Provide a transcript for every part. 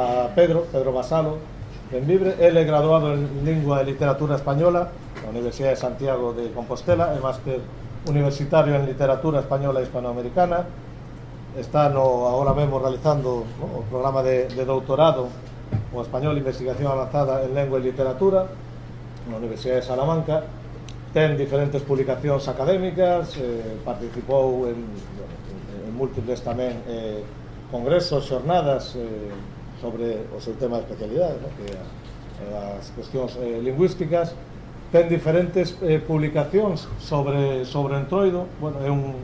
A Pedro Basalo, Benvibre. Él é graduado en Lingua e Literatura Española na Universidade de Santiago de Compostela, é máster universitario en Literatura Española e Hispanoamericana. Está agora mesmo realizando o programa de doutorado o Español Investigación Avanzada en Lengua e Literatura na Universidade de Salamanca. Ten diferentes publicacións académicas, participou en múltiples tamén congresos, xornadas sobre o seu tema de especialidade, que é as cuestións lingüísticas. Ten diferentes publicacións sobre Entroido. Bueno, é un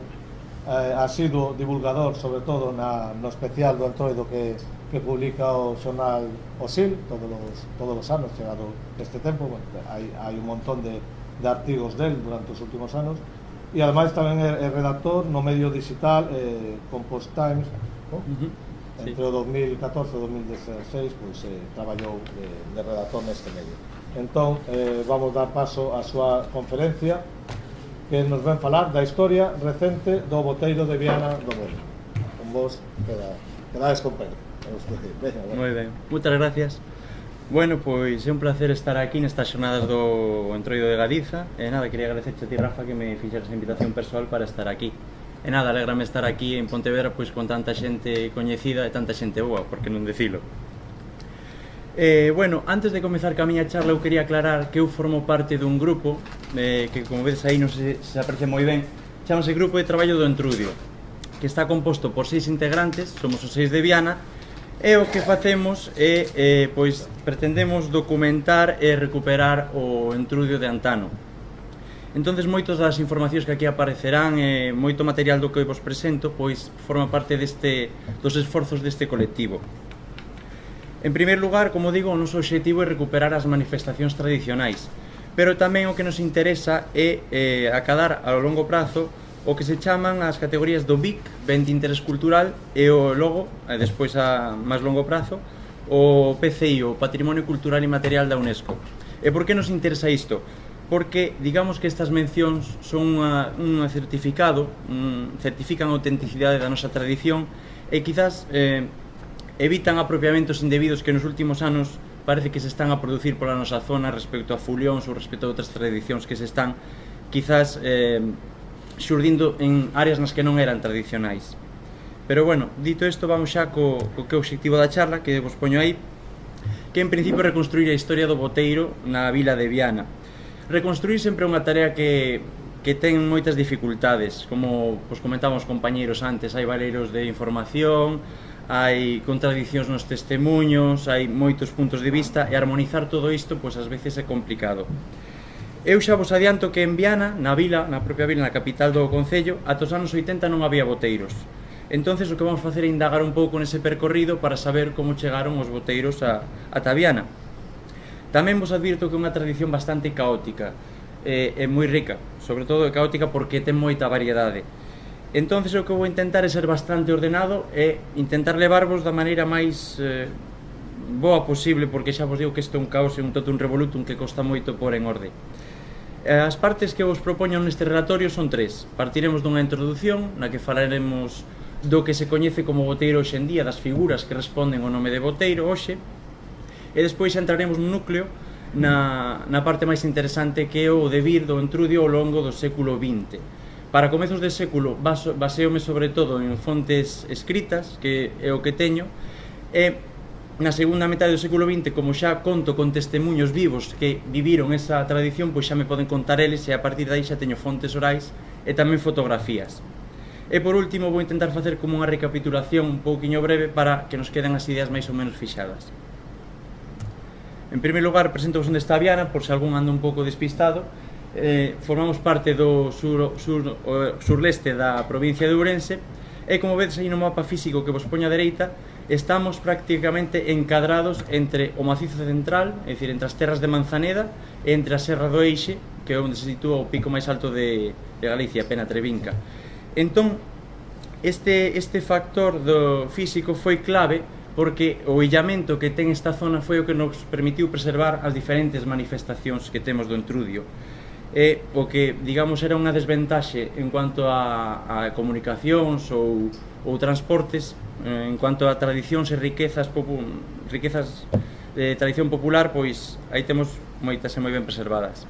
asiduo divulgador, sobre todo no especial do Entroido que publica o xornal O SIL todos os anos, chegado este tempo. Bueno, hai un montón de artigos del durante os últimos anos, e ademais tamén é redactor no medio digital Compost Times, ¿no? Entre o 2014 e o 2016 pues, traballou de redactor neste medio. Entón, vamos dar paso á súa conferencia, que nos ven falar da historia recente do boteiro de Viana do Bolo. Con vos quedades con Pedro. Moi ben, moitas gracias. Bueno, pois é un placer estar aquí nestas xornadas do Entroido de Galiza. E nada, quería agradecerche a ti, Rafa, que me fixeras a invitación persoal para estar aquí. E nada, alegrame estar aquí en Pontevedra pois con tanta xente coñecida e tanta xente boa, por que non decilo. Bueno, antes de comezar ca miña charla eu quería aclarar que eu formo parte dun grupo que, como vedes aí, non se aprecia moi ben, chamase Grupo de Traballo do Entrudio, que está composto por 6 integrantes, somos os 6 de Viana, e o que facemos é, pois, pretendemos documentar e recuperar o Entrudio de antano. Entonces, moitas das informacións que aquí aparecerán e moito material do que vos presento pois forma parte dos esforzos deste colectivo. En primeiro lugar, como digo, o noso obxectivo é recuperar as manifestacións tradicionais, pero tamén o que nos interesa é acadar ao longo prazo o que se chaman as categorías do BIC, Ben de Interés Cultural, e o logo, despois a máis longo prazo, o PCI, o Patrimonio Cultural e Material da UNESCO. E por que nos interesa isto? Porque digamos que estas mencións son un certificado, certifican a autenticidade da nosa tradición e quizás evitan apropiamentos indebidos que nos últimos anos parece que se están a producir pola nosa zona respecto a fulións ou respecto a outras tradicións que se están quizás xurdindo en áreas nas que non eran tradicionais. Pero bueno, dito isto, vamos xa co que é o obxectivo da charla, que vos poño aí, que en principio é reconstruir a historia do boteiro na vila de Viana. Reconstruir sempre é unha tarea que ten moitas dificultades, como pues, comentábamos compañeiros antes, hai valeiros de información, hai contradicións nos testemunhos, hai moitos puntos de vista, e armonizar todo isto, pues, ás veces é complicado. Eu xa vos adianto que en Viana, na propia vila, na capital do concello, ata os anos 80 non había boteiros. Entonces o que vamos facer é indagar un pouco nese percorrido para saber como chegaron os boteiros ata Viana. Tamén vos advirto que é unha tradición bastante caótica, é moi rica, sobre todo é caótica porque ten moita variedade. Entonces o que vou intentar é ser bastante ordenado e intentar levarvos da maneira máis boa posible, porque xa vos digo que isto é un caos e un totum revolutum que costa moito pôr en orde. As partes que vos propoño neste relatorio son 3. Partiremos dunha introdución na que falaremos do que se coñece como boteiro hoxe en día, das figuras que responden ao nome de boteiro hoxe, e despois entraremos nun núcleo na parte máis interesante, que é o devir do Entrudio ao longo do século XX. Para comezos de século baseome sobre todo en fontes escritas, que é o que teño, e na segunda metade do século XX, como xa conto con testemunhos vivos que viviron esa tradición, pois xa me poden contar eles, e a partir de aí xa teño fontes orais e tamén fotografías. E por último vou intentar facer como unha recapitulación un pouquiño breve para que nos queden as ideas máis ou menos fixadas. En primeiro lugar, presento onde está Viana, por se algún anda un pouco despistado. Formamos parte do surleste da provincia de Ourense, e como vedes aí no mapa físico que vos poño á dereita, estamos prácticamente encadrados entre o macizo central, é dicir, entre as terras de Manzaneda, e entre a Serra do Eixe, que é onde se sitúa o pico máis alto de Galicia, Pena Trevinca. Entón, este factor do físico foi clave porque o illamento que ten esta zona foi o que nos permitiu preservar as diferentes manifestacións que temos do Entrudio. O que, digamos, era unha desventaxe en cuanto a comunicacións ou transportes, en cuanto a tradicións e riquezas de tradición popular, pois aí temos moitas e moi ben preservadas.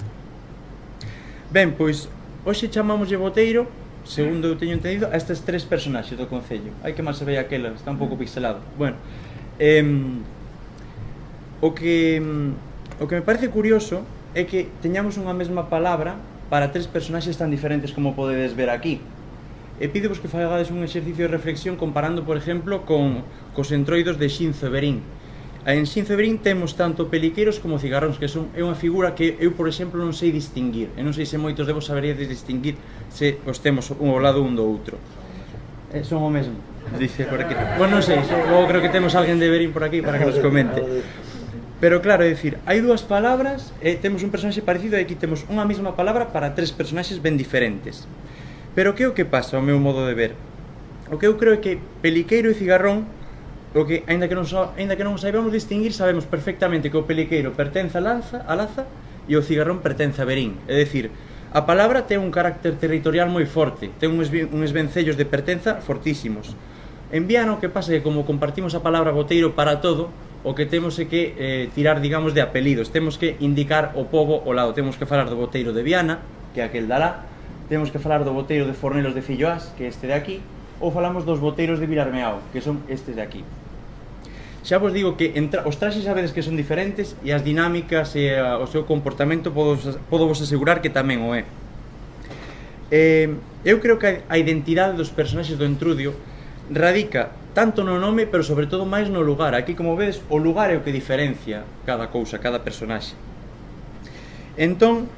Ben, pois, hoxe chamámoslle boteiro, segundo eu teño entendido, a estes tres personaxes do Concello. Ai, que mal se ve aquela, está un pouco pixelado. Bueno, o que me parece curioso é que teñamos unha mesma palabra para tres personaxes tan diferentes como podedes ver aquí. E pídevos que fagades un exercicio de reflexión comparando, por exemplo, cos entroidos de Xinzo e Verín. En Xinzo e Verín temos tanto peliqueiros como cigarróns, que é unha figura que eu, por exemplo, non sei distinguir. E non sei se moitos de vos saberíades distinguir se os temos un ao lado un do outro. Son o mesmo, dice por aquí. Bueno, non sei, logo creo que temos alguén de Verín por aquí para que nos comente. Pero claro, é dicir, hai dúas palabras e temos un personaxe parecido e aquí temos unha mesma palabra para tres personaxes ben diferentes. Pero que é o que pasa ao meu modo de ver? O que eu creo é que peliqueiro e cigarrón, o que, aínda que non saibamos distinguir, sabemos perfectamente que o peliqueiro pertence a Laza e o cigarrón pertence a Verín. É dicir, a palabra ten un carácter territorial moi forte, ten uns vencellos de pertenza fortísimos. En Viana o que pasa é que como compartimos a palabra boteiro para todo, o que temos é que tirar, digamos, de apelidos. Temos que indicar o pobo ao lado. Temos que falar do boteiro de Viana, que é aquel de alá. Temos que falar do boteiro de Fornelos de Filloás, que é este de aquí. Ou falamos dos boteiros de Vilarmeao, que son estes de aquí. Xa vos digo que os traxes sabedes que son diferentes e as dinámicas e o seu comportamento podo vos asegurar que tamén o é. Eu creo que a identidade dos personaxes do Entrudio radica tanto no nome, pero sobre todo máis no lugar. Aquí, como vedes, o lugar é o que diferencia cada cousa, cada personaxe. Entón,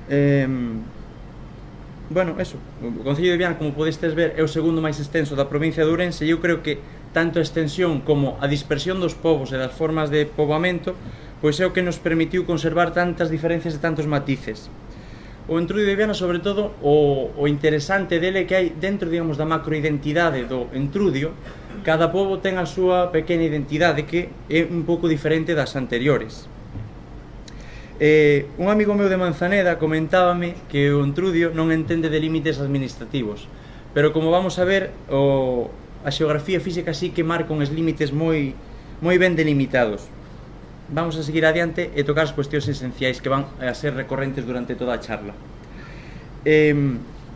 bueno, eso, o Concello de Viana, como podestes ver, é o segundo máis extenso da provincia de Ourense e eu creo que tanto a extensión como a dispersión dos povos e das formas de poboamento pois é o que nos permitiu conservar tantas diferencias e tantos matices. O Entrudio de Viana, sobre todo, o interesante dele é que hai dentro, digamos, da macroidentidade do Entrudio, cada pobo ten a súa pequena identidade que é un pouco diferente das anteriores. Un amigo meu de Manzaneda comentábame que o Entrudio non entende de límites administrativos, pero como vamos a ver, a xeografía física sí que marca uns límites moi ben delimitados. Vamos a seguir adiante e tocar as cuestións esenciais que van a ser recorrentes durante toda a charla.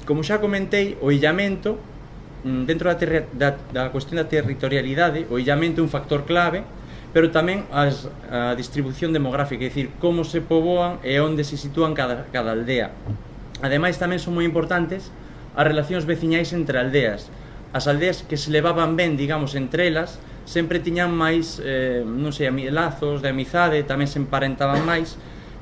Como xa comentei, o illamento, dentro da cuestión da territorialidade, o illamento é un factor clave, pero tamén a distribución demográfica, é dicir, como se poboan e onde se sitúan cada aldea. Ademais, tamén son moi importantes as relacións veciñais entre aldeas. As aldeas que se levaban ben, digamos, entre elas, sempre tiñan máis, non sei, lazos de amizade, tamén se emparentaban máis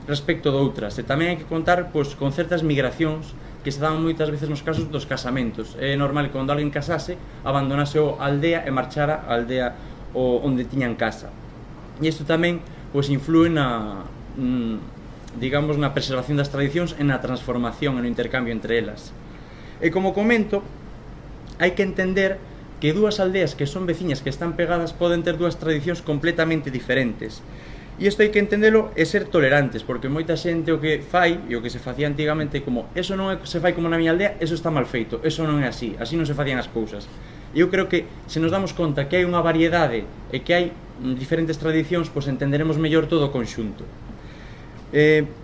respecto de outras. E tamén hai que contar pois, con certas migracións que se daban moitas veces nos casos dos casamentos. É normal que cando alguén casase, abandonase a aldea e marchara a aldea onde tiñan casa. E isto tamén pois, influe digamos, na preservación das tradicións e na transformación e no intercambio entre elas. E como comento, hai que entender que dúas aldeas que son veciñas que están pegadas poden ter dúas tradicións completamente diferentes. E isto hai que entendelo e ser tolerantes, porque moita xente o que fai, e o que se facía antigamente como eso non se fai como na miña aldea, eso está mal feito, eso non é así non se facían as cousas. E eu creo que se nos damos conta que hai unha variedade e que hai diferentes tradicións, pois entenderemos mellor todo o conxunto.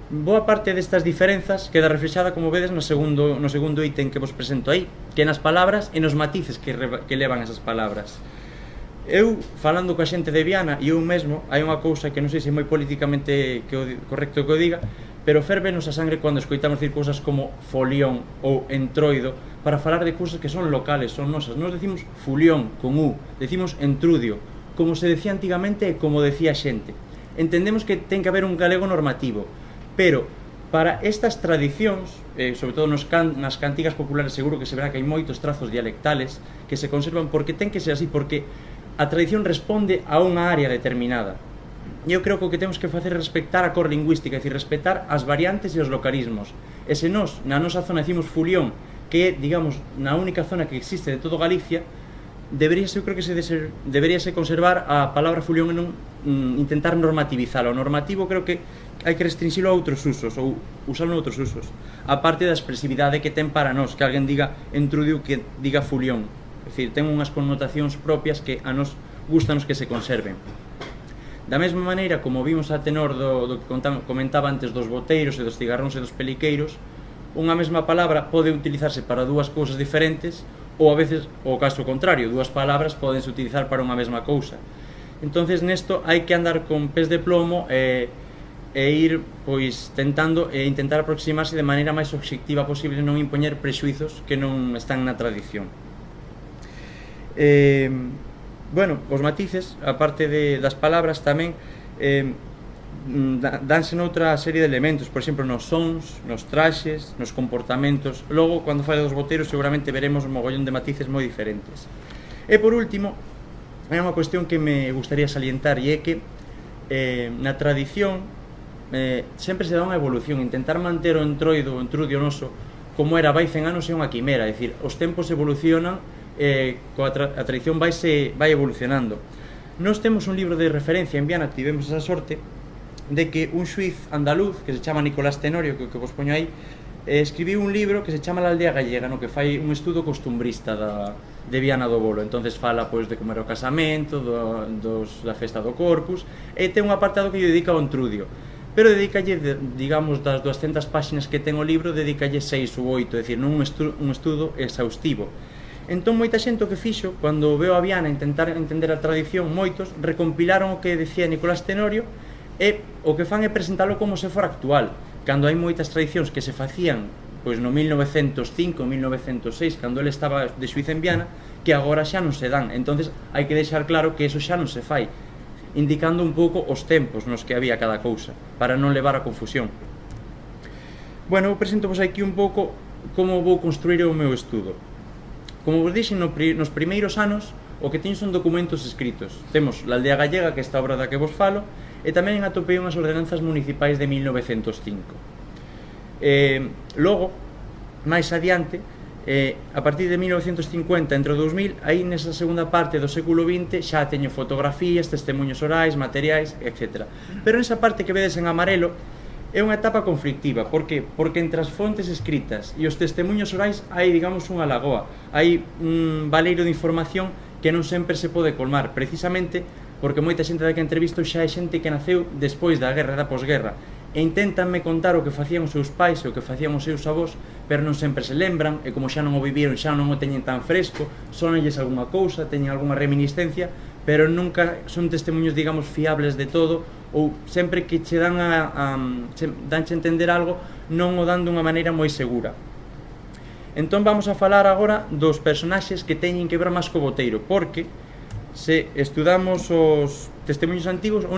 Boa parte destas diferenzas queda reflexada, como vedes, no segundo ítem que vos presento aí, que é nas palabras e nos matices que levan esas palabras. Eu, falando coa xente de Viana, e eu mesmo, hai unha cousa que non sei se é moi políticamente correcto que o diga, pero férvenos a sangre cando escoitamos dicir cousas como folión ou entroido para falar de cousas que son locales, son nosas. Nos decimos fulión, con U, decimos entrudio, como se decía antigamente e como decía a xente. Entendemos que ten que haber un galego normativo, pero para estas tradicións, sobre todo nas cantigas populares, seguro que se verá que hai moitos trazos dialectales que se conservan porque ten que ser así, porque a tradición responde a unha área determinada. E eu creo que o que temos que facer é respectar a cor lingüística, é dicir, respectar as variantes e os localismos. E se nós, na nosa zona, decimos fulión, que é, digamos, na única zona que existe de todo Galicia, eu creo que deberíase conservar a palabra fulión e non intentar normativizalo. O normativo creo que hai que restringilo a outros usos ou usalo en outros usos, aparte da expresividade que ten para nós, que alguén diga entrudio que diga fulión, é dicir, ten unhas connotacións propias que a nos gustanos que se conserven. Da mesma maneira, como vimos a tenor do que comentaba antes dos boteiros e dos cigarróns e dos peliqueiros, unha mesma palabra pode utilizarse para dúas cousas diferentes, ou a veces o caso contrario, dúas palabras podense utilizar para unha mesma cousa. Entonces nesto hai que andar con pés de plomo e ir pois tentando e intentar aproximarse de maneira máis obxectiva posible, non impoñer prexuizos que non están na tradición. Bueno, os matices, aparte das palabras, tamén danse noutra serie de elementos, por exemplo, nos sons, nos traxes, nos comportamentos. Logo, cando fale dos boteiros, seguramente veremos un mogollón de matices moi diferentes. E por último, hai unha cuestión que me gustaría salientar, e é que na tradición sempre se dá unha evolución. Intentar manter o entroido, o entrudio noso, como era vai 100 anos é unha quimera, é dicir, os tempos evolucionan, a tradición vai evolucionando. Nós temos un libro de referencia en Viana, tivemos esa sorte de que un xuiz andaluz que se chama Nicolás Tenorio, que vos poño aí, escribiu un libro que se chama La aldea gallega, no que fai un estudo costumbrista de Viana do Bolo. Entonces fala pois de como era o casamento, da festa do Corpus, e ten un apartado que lle dedica ao entrudio, pero dedícalle, digamos, das 200 páxinas que ten o libro, dedícalle 6 ou 8, é dicir, non un estudo exhaustivo. Entón, moita xente o que fixo, cando veo a Viana intentar entender a tradición, moitos recompilaron o que decía Nicolás Tenorio, e o que fan é presentalo como se fora actual, cando hai moitas tradicións que se facían pois no 1905, 1906, cando ele estaba de xuiz en Viana, que agora xa non se dan. Entonces hai que deixar claro que eso xa non se fai, indicando un pouco os tempos nos que había cada cousa, para non levar a confusión. Bueno, eu presento vos aquí un pouco como vou construir o meu estudo. Como vos dixen, nos primeiros anos o que teño son documentos escritos. Temos La aldea gallega, que é esta obra da que vos falo, e tamén atopei unhas ordenanzas municipais de 1905. Logo, máis adiante, a partir de 1950, entre o 2000, aí nesa segunda parte do século XX xa teño fotografías, testemunhos orais, materiais, etc. Pero nesa parte que vedes en amarelo é unha etapa conflictiva. Por que? Porque entre as fontes escritas e os testemunhos orais hai, digamos, unha lagoa, hai un valeiro de información que non sempre se pode colmar, precisamente porque moita xente da que entrevisto xa é xente que naceu despois da guerra, da posguerra, e intentanme contar o que facían os seus pais e o que facían os seus avós, pero non sempre se lembran, e como xa non o viviron, xa non o teñen tan fresco, sonalles algunha cousa, teñen algunha reminiscencia, pero nunca son testemunhos, digamos, fiables de todo, ou sempre que che danche entender algo, non o dan dunha maneira moi segura. Entón vamos a falar agora dos personaxes que teñen que ver máis co boteiro, porque se estudamos os testemunhos antigos, a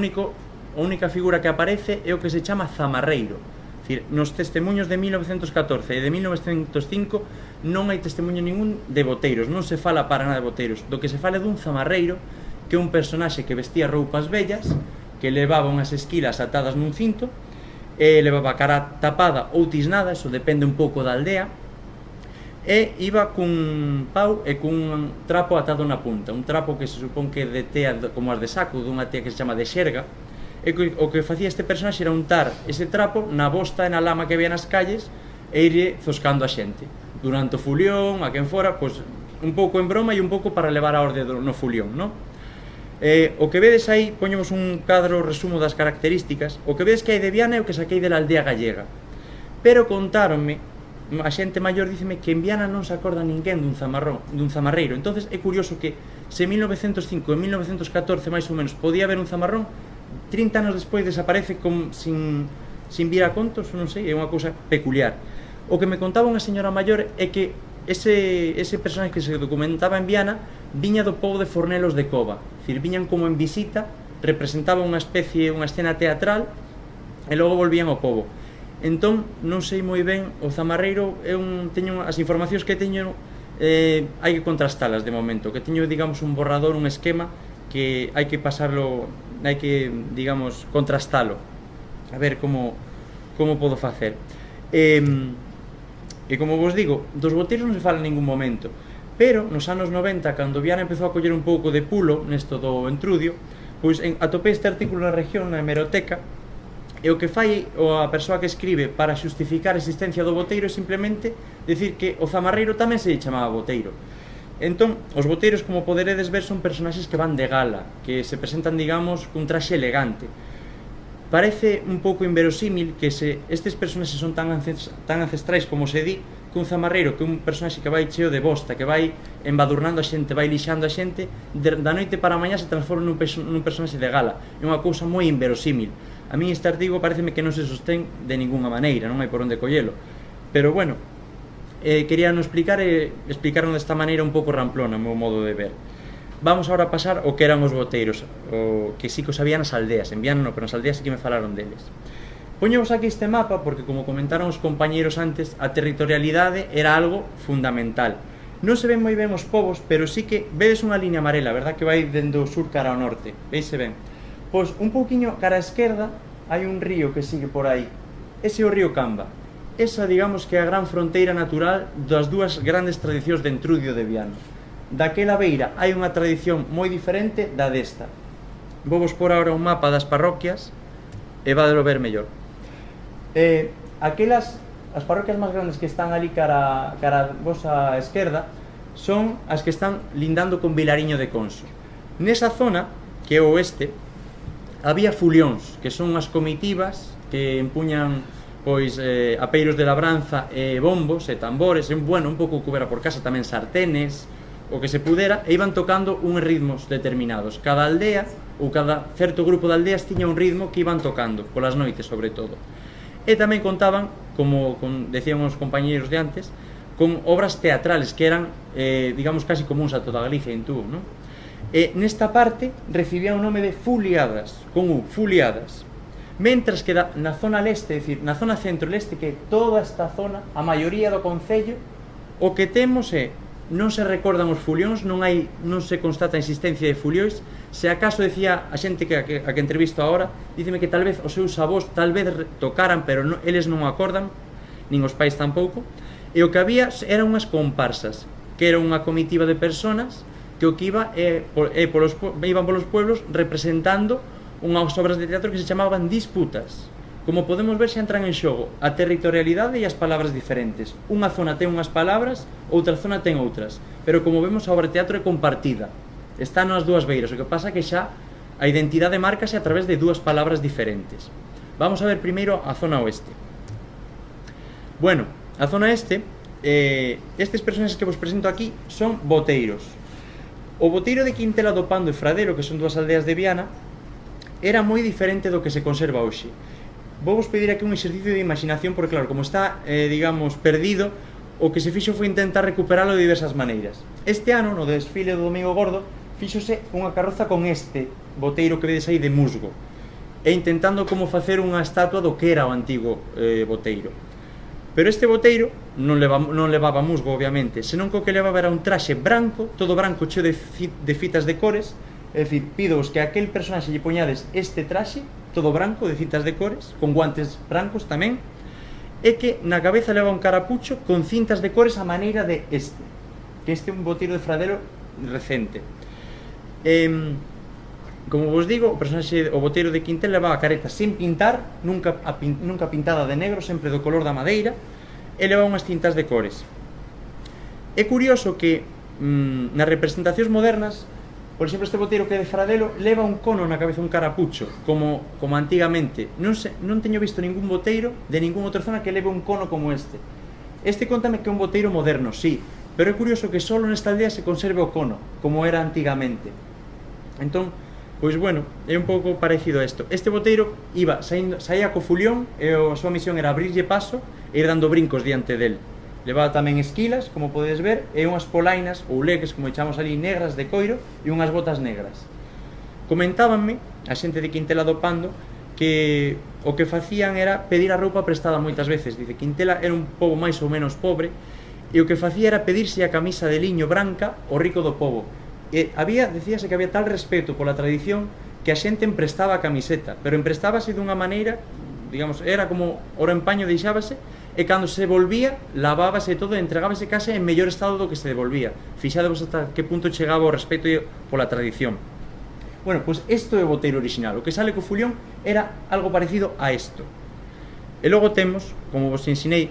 única figura que aparece é o que se chama zamarreiro. É dicir, nos testemunhos de 1914 e de 1905 non hai testemunho ningún de boteiros, non se fala para nada de boteiros. Do que se fala é dun zamarreiro, que é un personaxe que vestía roupas vellas, que levaba unhas esquilas atadas nun cinto, e levaba a cara tapada ou tisnada, eso depende un pouco da aldea, e iba cun pau e cun trapo atado na punta, un trapo que se supón que é de tea como as de saco, dunha tea que se chama de xerga, e o que facía este personaxe era untar ese trapo na bosta e na lama que había nas calles e irlle zoscando a xente durante o fulión, a quen fora, pois un pouco en broma e un pouco para levar a orde no fulión, non? O que vedes aí, poñemos un cadro resumo das características. O que vedes que hai de Viana é o que saquei de La aldea gallega, pero contáronme, a xente maior díceme que en Viana non se acorda ninguén dun zamarreiro. Entonces é curioso que se en 1905 e 1914 máis ou menos podía haber un zamarrón, 30 anos despois desaparece sin vir a contos, non sei, é unha cousa peculiar. O que me contaba unha señora maior é que ese personaxe que se documentaba en Viana viña do pobo de Fornelos de Cova, é dicir, viñan como en visita, representaba unha escena teatral e logo volvían ao pobo. Entón, non sei moi ben, o zamarreiro teño as informacións que teño, hai que contrastalas de momento, que teño, digamos, un borrador, un esquema que hai que pasarlo, hai que, digamos, contrastalo, a ver como podo facer. E como vos digo, dos boteiros non se fala en ningún momento, pero nos anos 90, cando Viana empezou a coller un pouco de pulo nesto do entrudio, pois atopei este artículo na región, na hemeroteca, e o que fai a persoa que escribe para xustificar a existencia do boteiro é simplemente decir que o zamarreiro tamén se chamaba boteiro. Entón, os boteiros, como poderedes ver, son personaxes que van de gala, que se presentan, digamos, cun traxe elegante. Parece un pouco inverosímil que estes personaxes son tan ancestrais como se di, que un zamarreiro, que un personaxe que vai cheo de bosta, que vai embadurnando a xente, vai lixando a xente, da noite para a mañá se transforma nun personaxe de gala. É unha cousa moi inverosímil. A mí este artigo pareceme que non se sostén de ninguna maneira, non hai por onde collelo. Pero bueno, quería non explicaron desta maneira un pouco ramplona, o meu modo de ver. Vamos agora a pasar o que eran os boteiros, o que sí que os había nas aldeas, en Viana non, pero nas aldeas sí que me falaron deles. Poñemos aquí este mapa porque, como comentaron os compañeros antes, a territorialidade era algo fundamental. Non se ven moi ben os povos, pero sí que vedes unha liña amarela, verdad, que vai dendo o sur cara ao norte, veise ben. Pois un pouquiño cara á esquerda hai un río que sigue por aí, ese é o río Camba. Esa, digamos, que é a gran fronteira natural das dúas grandes tradicións de entrudio de Viana. Daquela beira hai unha tradición moi diferente da desta. Vou vos pôr agora un mapa das parroquias e vadelo ver mellor. As parroquias máis grandes que están ali cara a vosa esquerda son as que están lindando con Vilariño de Conso. Nesa zona, que é o oeste, había fulións, que son as comitivas que empuñan pois apeiros de labranza e bombos e tambores, e bueno, un pouco que houbera por casa tamén sartenes, o que se pudera, e iban tocando uns ritmos determinados. Cada aldea ou cada certo grupo de aldeas tiña un ritmo que iban tocando, polas noites sobre todo. E tamén contaban, como decían os compañeiros de antes, con obras teatrales que eran, digamos, casi comuns a toda Galicia en Tubón, non? E nesta parte recibían o nome de fuliadas, con U, fuliadas. Mentras que na zona leste, é dicir, na zona centro-leste, que toda esta zona, a maioría do concello, o que temos é, non se recordan os fulións, non se constata a existencia de fulións. Se acaso decía a xente a que entrevisto agora, díceme que tal vez os seus avós tal vez tocaran, pero eles non o acordan, nin os pais tampouco. E o que había eran unhas comparsas, que era unha comitiva de personas que o que iban polos pueblos representando unhas obras de teatro que se chamaban disputas. Como podemos ver, xa entran en xogo a territorialidade e as palabras diferentes. Unha zona ten unhas palabras, outra zona ten outras, pero como vemos, a obra de teatro é compartida, está nas dúas beiras. O que pasa é que xa a identidade márcase a través de dúas palabras diferentes. Vamos a ver primeiro a zona oeste. Bueno, a zona este, estes personaxes que vos presento aquí son boteiros. O boteiro de Quintela do Pando e Fradero, que son dúas aldeas de Viana, era moi diferente do que se conserva hoxe. Vou vos pedir aquí un exercicio de imaginación, porque claro, como está, digamos, perdido, o que se fixo foi intentar recuperalo de diversas maneiras. Este ano, no desfile do Domingo Gordo, fíxose unha carroza con este boteiro que vedes aí de musgo, e intentando como facer unha estatua do que era o antigo boteiro. Pero este boteiro non levaba musgo, obviamente, senón que o que levaba era un traxe branco, todo branco, cheo de fitas de cores. É dicir, pídoos que a aquel personaxe lle poñades este traxe, todo branco, de cintas de cores, con guantes brancos tamén, e que na cabeza leva un carapucho con cintas de cores a maneira de este, que este é un boteiro de Fradero recente. Como vos digo, o boteiro de Quintela levaba a careta sen pintar, nunca pintada de negro, sempre do color da madeira, e levaba unhas cintas de cores. É curioso que nas representacións modernas, por exemplo, este boteiro que é de Fradelo leva un cono na cabeza, un carapucho, como antigamente. Non teño visto ningún boteiro de ningún outra zona que leve un cono como este. Este contame que é un boteiro moderno, sí, pero é curioso que só nesta aldea se conserve o cono, como era antigamente. Entón, pois bueno, é un pouco parecido a isto. Este boteiro saía co fulión e a súa misión era abrirlle paso e ir dando brincos diante del. Levaba tamén esquilas, como podedes ver, e unhas polainas, ou leques, como chamamos ali, negras de coiro, e unhas botas negras. Comentábanme, a xente de Quintela do Pando, que o que facían era pedir a roupa prestada moitas veces. Dice, Quintela era un pobo máis ou menos pobre, e o que facía era pedirse a camisa de liño branca ao rico do pobo. E decíase que había tal respeto pola tradición que a xente emprestaba a camiseta, pero emprestábase dunha maneira, digamos, era como oro en paño, deixábase, e cando se volvía, lavábase todo e entregábase case en mellor estado do que se devolvía. Fixadevos ata que punto chegaba o respeto pola tradición. Bueno, pois isto é o boteiro original. O que sale co fulión era algo parecido a isto. E logo temos, como vos ensinei,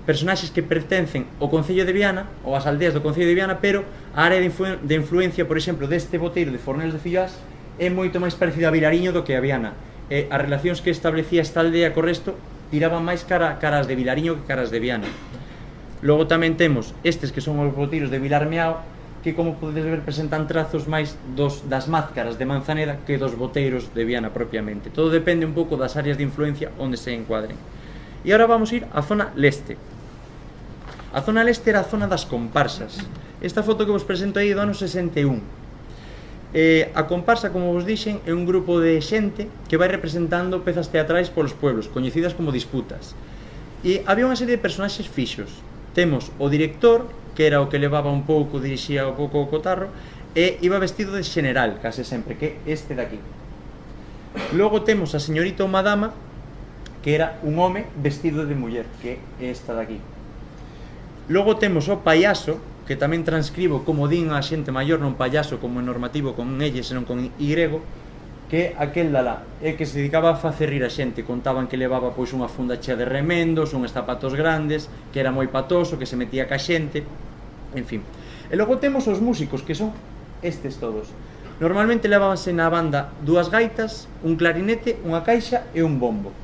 personaxes que pertencen ao Concello de Viana ou ás aldeas do Concello de Viana, pero a área de influencia, por exemplo, deste boteiro de Fornelos de Filloás é moito máis parecida a Vilariño do que a Viana. As relacións que establecía esta aldea co resto tiraban máis caras de Vilariño que caras de Viana. Logo tamén temos estes que son os boteiros de Vilarmeao, que, como podedes ver, presentan trazos máis das máscaras de Manzaneda que dos boteiros de Viana propiamente. Todo depende un pouco das áreas de influencia onde se encuadren. E agora vamos ir á zona leste. A zona leste era a zona das comparsas. Esta foto que vos presento aí é do ano 61. A comparsa, como vos dixen, é un grupo de xente que vai representando pezas teatrais polos pueblos, coñecidas como disputas. E había unha serie de personaxes fixos. Temos o director, que era o que levaba un pouco, dirixía un pouco o cotarro, e iba vestido de xeneral, case sempre, que é este daqui. Logo temos a señorita ou madama, que era un home vestido de muller, que é esta daqui. Logo temos o payaso, que tamén transcribo como din a xente maior, non payaso como é normativo con L, senón con Y, que é aquel dalá, é que se dedicaba a facer rir a xente. Contaban que levaba pois unha funda chea de remendos, uns zapatos grandes, que era moi patoso, que se metía ca xente, en fin. E logo temos os músicos, que son estes todos. Normalmente levábanse na banda dúas gaitas, un clarinete, unha caixa e un bombo.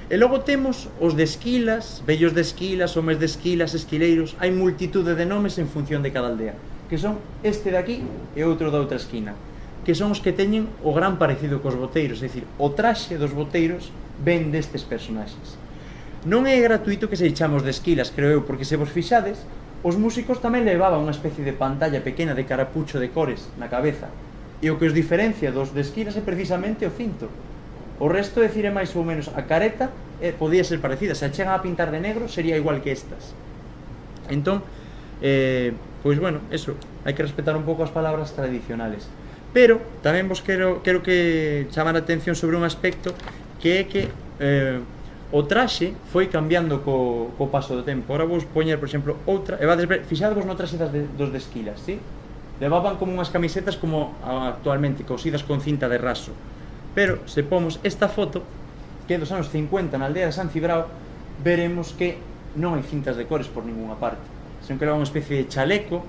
E logo temos os de esquilas, vellos de esquilas, homes de esquilas, esquileiros. Hai multitude de nomes en función de cada aldea, que son este de aquí e outro da outra esquina, que son os que teñen o gran parecido cos boteiros, é dicir, o traxe dos boteiros ven destes personaxes. Non é gratuito que se chamos de esquilas, creo eu, porque se vos fixades, os músicos tamén levaban unha especie de pantalla pequena de carapucho de cores na cabeza, e o que os diferencia dos de esquilas é precisamente o cinto. O resto, decir, é máis ou menos a careta, podía ser parecida. Se a chegan a pintar de negro, sería igual que estas. Entón, pois bueno, eso, hai que respetar un pouco as palabras tradicionales. Pero tamén vos quero que chamar a atención sobre un aspecto, que é que o traxe foi cambiando co paso do tempo. Agora vos poñer, por exemplo, outra, e vades ver, fixadevos no traxe dos de esquilas, ¿sí? Levaban como unhas camisetas como actualmente, cosidas con cinta de raso. Pero se pomos esta foto, que é dos anos 50 na aldea de San Cibrao, veremos que non hai cintas de cores por ninguna parte, senón que era unha especie de chaleco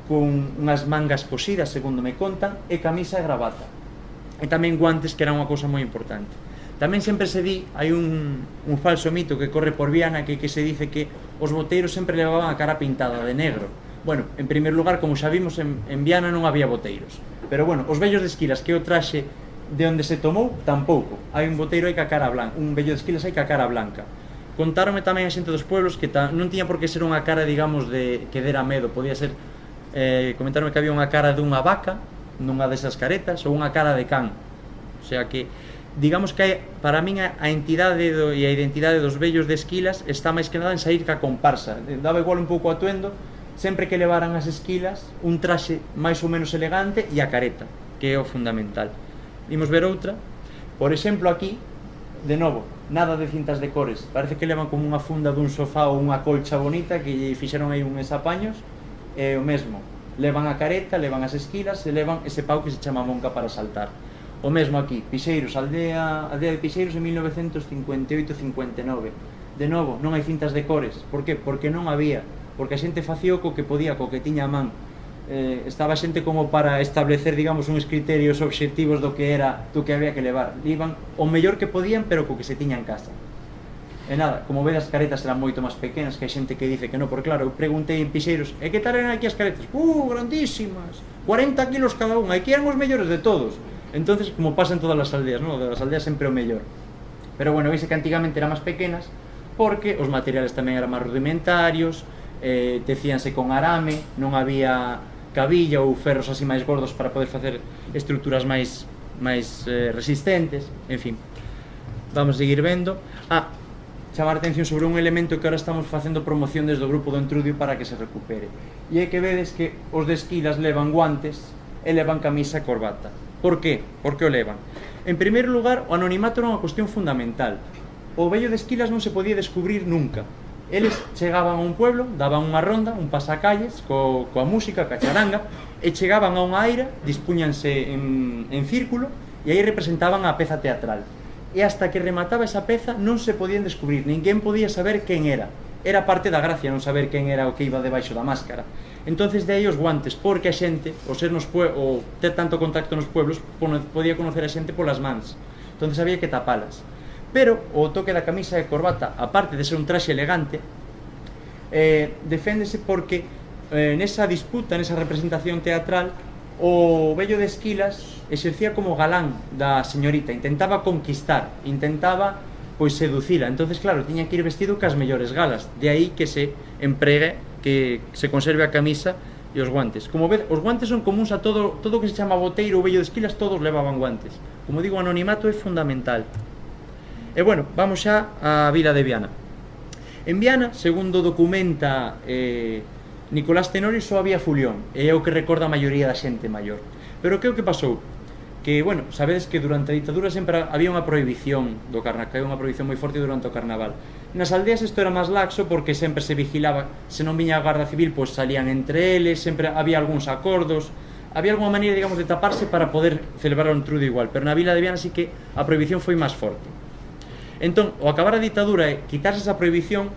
con unhas mangas cosidas, segundo me contan, e camisa e gravata, e tamén guantes, que era unha cousa moi importante. Tamén sempre se di, hai un falso mito que corre por Viana, que se dice que os boteiros sempre levaban a cara pintada de negro. Bueno, en primer lugar, como xa vimos, en Viana non había boteiros, pero bueno, os vellos de esquilas, que o traxe de onde se tomou, tampouco. Hai un boteiro aí ca cara blanca, un vello de esquilas aí ca cara blanca. Contáronme tamén a xente dos pueblos que non tiña por que ser unha cara, digamos, de que dera medo. Podía ser, comentaronme que había unha cara dunha vaca nunha desas caretas, ou unha cara de can. O sea que, digamos que para min a entidade e a identidade dos vellos de esquilas está máis que nada en sair ca comparsa. Daba igual un pouco o atuendo, sempre que levaran as esquilas, un traxe máis ou menos elegante e a careta, que é o fundamental. Imos ver outra. Por exemplo, aquí, de novo, nada de cintas de cores. Parece que levan como unha funda dun sofá ou unha colcha bonita que lle fixeron aí uns apaños. É o mesmo, levan a careta, levan as esquilas e levan ese pau que se chama monca para saltar. O mesmo aquí, Pixeiros, aldea de Pixeiros en 1958-59. De novo, non hai cintas de cores. Por que? Porque non había. Porque a xente facía o que podía, co que tiña a man. Estaba xente como para establecer, digamos, uns criterios obxectivos do que había que levar. Iban o mellor que podían, pero co que se tiña en casa. E nada, como vedes, as caretas eran moito máis pequenas, que hai xente que dice que non, porque claro, eu preguntei en Pixeiros, e que tal eran aquí as caretas? Grandísimas, 40 kilos cada unha, aquí eran os mellores de todos. Entonces, como pasa en todas as aldeas, non? Das aldeas sempre o mellor. Pero bueno, veise que antigamente eran máis pequenas, porque os materiales tamén eran máis rudimentarios, tecíanse con arame, non había cabilla ou ferros así máis gordos para poder facer estruturas máis resistentes, en fin. Vamos a seguir vendo. Chamar a atención sobre un elemento que ahora estamos facendo promoción desde o grupo do Entrudio para que se recupere. E é que vedes que os de esquilas levan guantes e levan camisa e corbata. Por qué? Por que o levan? En primeiro lugar, o anonimato era unha cuestión fundamental. o vello de Esquilas non se podía descubrir nunca. Eles chegaban a un pueblo, daban unha ronda, un pasacalles coa música, coa charanga, e chegaban a unha aira, dispúñanse en círculo, e aí representaban a peza teatral. E hasta que remataba esa peza non se podían descubrir, ninguén podía saber quen era. Era parte da gracia non saber quen era o que iba debaixo da máscara. Entonces de aí os guantes, porque a xente, o ter tanto contacto nos pueblos, podía conocer a xente polas mans. Entonces había que tapalas. Pero o toque da camisa e corbata, aparte de ser un traxe elegante, deféndese porque nesa disputa, nesa representación teatral, o vello de Esquilas exercía como galán da señorita, intentaba conquistar, intentaba pois seducila. Entonces claro, tiña que ir vestido cas mellores galas, de aí que se empregue, que se conserve a camisa e os guantes. Como ved, os guantes son comuns a todo o que se chama boteiro ou vello de Esquilas, todos levaban guantes. Como digo, o anonimato é fundamental. E bueno, vamos xa á vila de Viana. En Viana, segundo documenta Nicolás Tenorio, só había fulión, e é o que recorda a maioría da xente maior. Pero que é o que pasou? Que, bueno, sabedes que durante a ditadura sempre había unha prohibición do carnaval, que había unha prohibición moi forte durante o carnaval. Nas aldeas isto era máis laxo porque sempre se vigilaba, se non viña a Garda Civil, pois salían entre eles, sempre había algúns acordos, había alguna maneira, digamos, de taparse para poder celebrar o entrudo igual, pero na vila de Viana sí que a prohibición foi máis forte. Entón, ao acabar a ditadura e quitarse esa prohibición,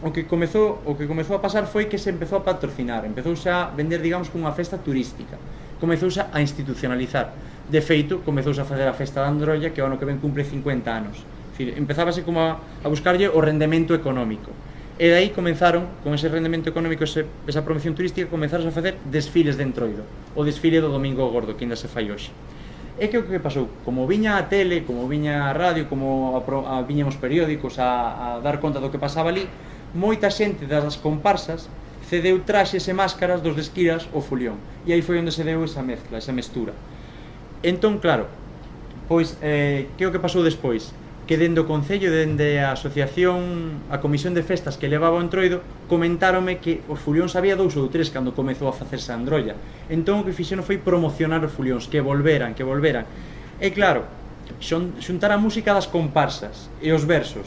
o que comezou a pasar foi que se empezou a patrocinar, empezouse a vender, digamos, como unha festa turística, comezouse a institucionalizar. De feito, comezouse a fazer a festa da Androlla, que o ano que ven cumpre 50 anos. Empezábase como a buscarlle o rendemento económico. E dai comenzaron, con ese rendemento económico, esa promoción turística, comenzaron a facer desfiles de Entroido, o desfile do Domingo Gordo, que ainda se fai hoxe. É que o que pasou, como viña a tele, como viña a radio, como viñan os periódicos a dar conta do que pasaba ali, moita xente das comparsas cedeu traxes e máscaras dos de Esquilas ao fulión, e aí foi onde se deu esa mezcla, esa mestura. Entón, claro, pois, que é o que pasou despois? Que dende o Concello, dende a asociación, a comisión de festas que levaba o Entroido, comentáronme que os fulións había 2 ou 3 cando comezou a facerse a Androlla. Entón o que fixeron foi promocionar os fulións, que volveran. E claro, xuntar a música das comparsas e os versos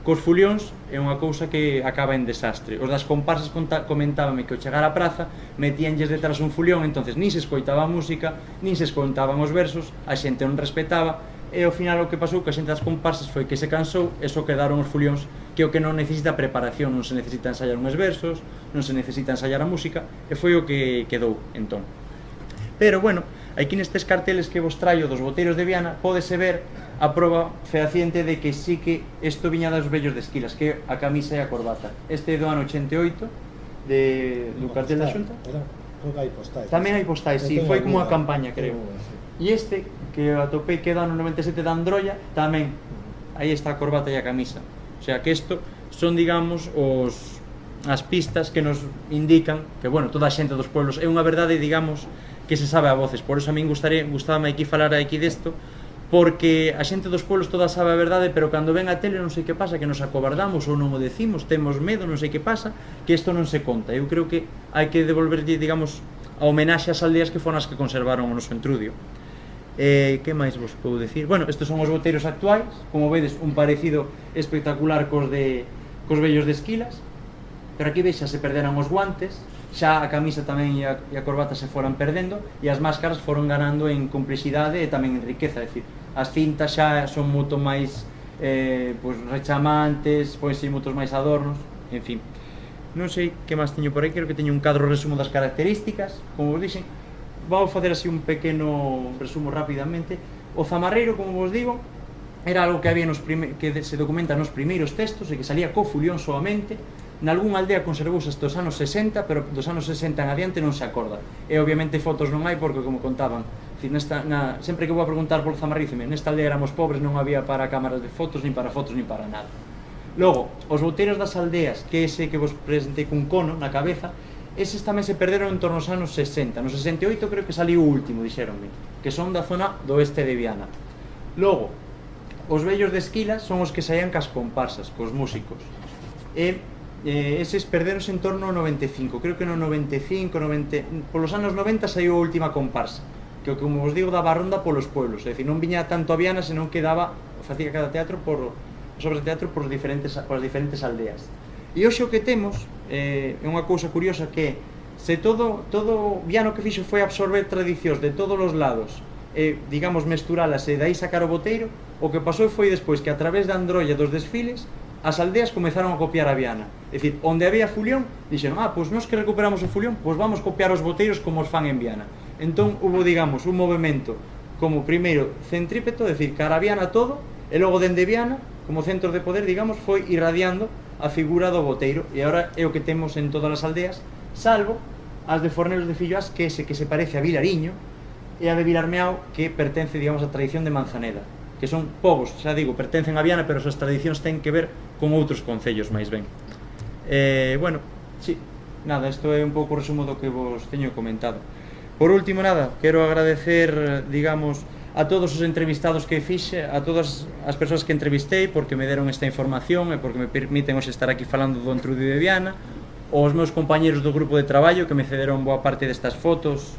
cos fulións é unha cousa que acaba en desastre. Os das comparsas comentábanme que ao chegar á praza metíanlles detrás un fulión, entonces nin se escoitaba a música, nin se escoitaban os versos, a xente non respetaba, e ao final o que pasou que a xente das comparsas foi que se cansou e só quedaron os fulións, que o que non necesita preparación, non se necesita ensayar uns versos, non se necesita ensayar a música, e foi o que quedou entón. Pero bueno, aquí nestes carteles que vos traio dos boteiros de Viana pódese ver a proba fehaciente de que sí que isto viña dos vellos de Esquilas, que é a camisa e a corbata. Este é do ano 88 do cartel da Xunta. Tamén hai postais, sí, foi como unha campaña, creo. E este, que atopei que é do ano 97 da Androlla, tamén, aí está a corbata e a camisa. O sea, que isto son, digamos, as pistas que nos indican que, bueno, toda a xente dos pueblos é unha verdade, digamos, que se sabe a voces. Por eso a min gustábame aquí falar aquí desto, porque a xente dos pueblos toda sabe a verdade, pero cando ven a tele non sei que pasa, que nos acobardamos ou non o decimos, temos medo, non sei que pasa, que isto non se conta. Eu creo que hai que devolverlle, digamos, a homenaxe ás aldeas que foron as que conservaron o noso entrudio. Que máis vos podo decir? Bueno, estes son os boteiros actuais, como vedes, un parecido espectacular cos vellos de Esquilas, pero aquí veis xa se perderan os guantes, xa a camisa tamén e a corbata se foran perdendo, e as máscaras foron ganando en complexidade e tamén en riqueza, é dicir, as cintas xa son moito máis rechamantes, ponse moitos máis adornos, en fin. Non sei que máis teño por aí, creo que teño un cadro resumo das características, como vos dixen. Vamos facer así un pequeno resumo rapidamente. O zamarreiro, como vos digo, era algo que había que se documenta nos primeiros textos e que salía co fulión soamente. Nalgún aldea conservouse hasta os anos 60, pero dos anos 60 en adiante non se acorda. E obviamente fotos non hai porque, como contaban, sempre que vou a preguntar polo zamarreiro, nesta aldea éramos pobres, non había para cámaras de fotos, nin para nada. Logo, os boteiros das aldeas, que ese que vos presentei cun cono na cabeza, eses tamén se perderon en torno aos anos 60. No 68 creo que saliu o último, dixeronme, que son da zona do oeste de Viana. Logo, os vellos de Esquilas son os que saían cas comparsas, cos músicos. E eses perderonse en torno ao 95, creo que no 95, polos anos 90 saiu a última comparsa, que, como vos digo, daba ronda polos pueblos, é dicir, non viña tanto a Viana, senón que facía cada teatro as obras de teatro por as diferentes aldeas. E hoxe o que temos é unha cousa curiosa que se todo Viana o que fixo foi absorber tradicións de todos os lados e, digamos, mesturalas e dai sacar o boteiro, o que pasou foi despois que a través da androlla dos desfiles as aldeas comezaron a copiar a Viana. É dicir, onde había fulión, dixeron, pois nós que recuperamos o fulión, pois vamos copiar os boteiros como os fan en Viana. Entón, hubo, digamos, un movimento como primeiro centrípeto, é dicir, cara a Viana todo, e logo dende Viana, como centro de poder, digamos, foi irradiando a figura do boteiro, e agora é o que temos en todas as aldeas, salvo as de Fornelos de Filloás, que se parece a Vilariño, e a de Vilarmeao, que pertence, digamos, á tradición de Manzaneda, que son povos, xa digo, pertencen a Viana, pero as tradicións ten que ver con outros concellos máis ben. Bueno, sí, nada, isto é un pouco o resumo do que vos teño comentado. Por último, nada, quero agradecer, digamos, a todos os entrevistados que fixe, a todas as persoas que entrevistei, porque me deron esta información e porque me permiten hoxe estar aquí falando do Entrudio de Viana, os meus compañeros do grupo de traballo que me cederon boa parte destas fotos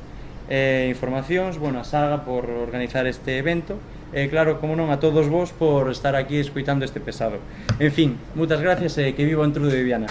e informacións, bueno, a Saga por organizar este evento, e claro, como non, a todos vos por estar aquí escuitando este pesado. En fin, moitas gracias e que viva o Entrudio de Viana.